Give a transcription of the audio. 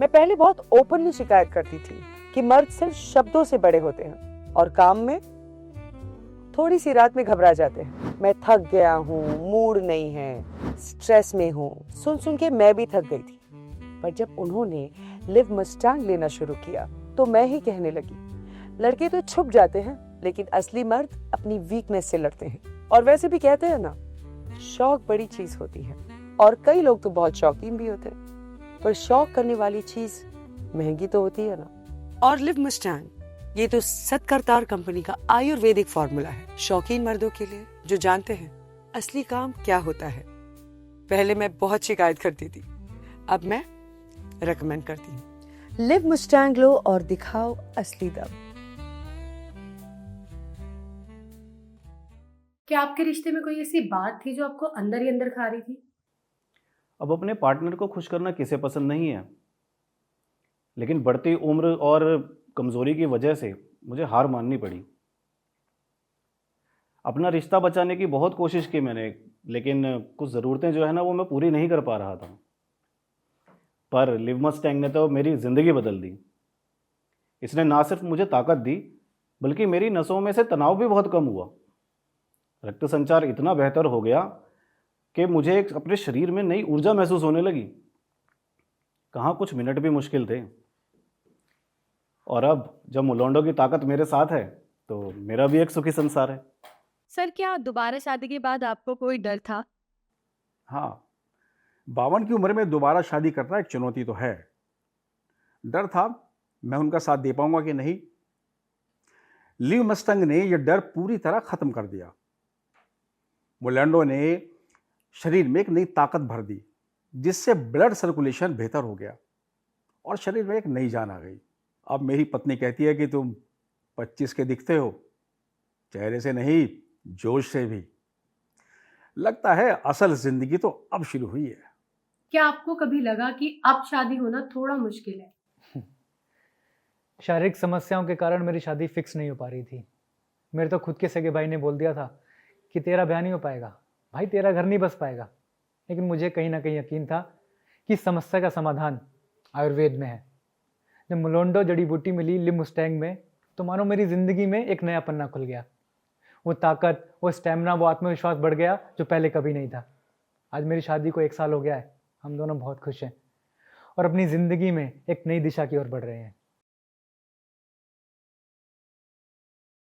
मैं पहले बहुत ओपनली शिकायत करती थी कि मर्द सिर्फ शब्दों से बड़े होते हैं और काम में थोड़ी सी रात में घबरा जाते हैं। मैं थक गया हूँ, मूड नहीं है, स्ट्रेस में हूँ, सुन सुन के मैं भी थक गई थी। पर जब उन्होंने लिव मस्टैंग लेना शुरू किया तो मैं ही कहने लगी, लड़के तो छुप जाते हैं लेकिन असली मर्द अपनी वीकनेस से लड़ते हैं। और वैसे भी कहते हैं ना, शौक बड़ी चीज होती है और कई लोग तो बहुत शौकीन भी होते हैं, पर शौक करने वाली चीज महंगी तो होती है ना। और लिव मस्टैंग ये तो सत्करतार कंपनी का आयुर्वेदिक फॉर्मूला है शौकीन मर्दों के लिए जो जानते हैं असली काम क्या होता है। पहले मैं बहुत शिकायत करती थी, अब मैं रेकमेंड करती हूँ। लिव मस्टैंग लो और दिखाओ असली दम। क्या आपके रिश्ते में कोई ऐसी बात थी जो आपको अंदर ही अंदर खा रही थी? अब अपने पार्टनर को खुश करना किसे पसंद नहीं है, लेकिन बढ़ती उम्र और कमज़ोरी की वजह से मुझे हार माननी पड़ी। अपना रिश्ता बचाने की बहुत कोशिश की मैंने, लेकिन कुछ ज़रूरतें जो है ना वो मैं पूरी नहीं कर पा रहा था। पर लिव मस्टैंग ने तो मेरी ज़िंदगी बदल दी। इसने ना सिर्फ मुझे ताकत दी, बल्कि मेरी नसों में से तनाव भी बहुत कम हुआ। रक्त संचार इतना बेहतर हो गया कि मुझे अपने शरीर में नई ऊर्जा महसूस होने लगी। कहाँ कुछ मिनट भी मुश्किल थे। और अब जब मुलोंडो की ताकत मेरे साथ है तो मेरा भी एक सुखी संसार है। सर, क्या दोबारा शादी के बाद आपको कोई डर था? हाँ, 52 की उम्र में दोबारा शादी करना एक चुनौती तो है। डर था मैं उनका साथ दे पाऊंगा कि नहीं। लिव मस्टैंग ने यह डर पूरी तरह खत्म कर दिया। मुलोंडो ने शरीर में एक नई ताकत भर दी, जिससे ब्लड सर्कुलेशन बेहतर हो गया और शरीर में एक नई जान आ गई। अब मेरी पत्नी कहती है कि तुम 25 के दिखते हो, चेहरे से नहीं जोश से भी। लगता है असल जिंदगी तो अब शुरू हुई है। क्या आपको कभी लगा कि अब शादी होना थोड़ा मुश्किल है? शारीरिक समस्याओं के कारण मेरी शादी फिक्स नहीं हो पा रही थी। मेरे तो खुद के सगे भाई ने बोल दिया था कि तेरा ब्याह नहीं हो पाएगा भाई, तेरा घर नहीं बस पाएगा। लेकिन मुझे कहीं ना कहीं यकीन था कि समस्या का समाधान आयुर्वेद में है। जब मुलोंडो जड़ी बूटी मिली लिव मस्टैंग में, तो मानो मेरी ज़िंदगी में एक नया पन्ना खुल गया। वो ताकत, वो स्टेमिना, वो आत्मविश्वास बढ़ गया जो पहले कभी नहीं था। आज मेरी शादी को 1 साल हो गया है। हम दोनों बहुत खुश हैं और अपनी ज़िंदगी में एक नई दिशा की ओर बढ़ रहे हैं।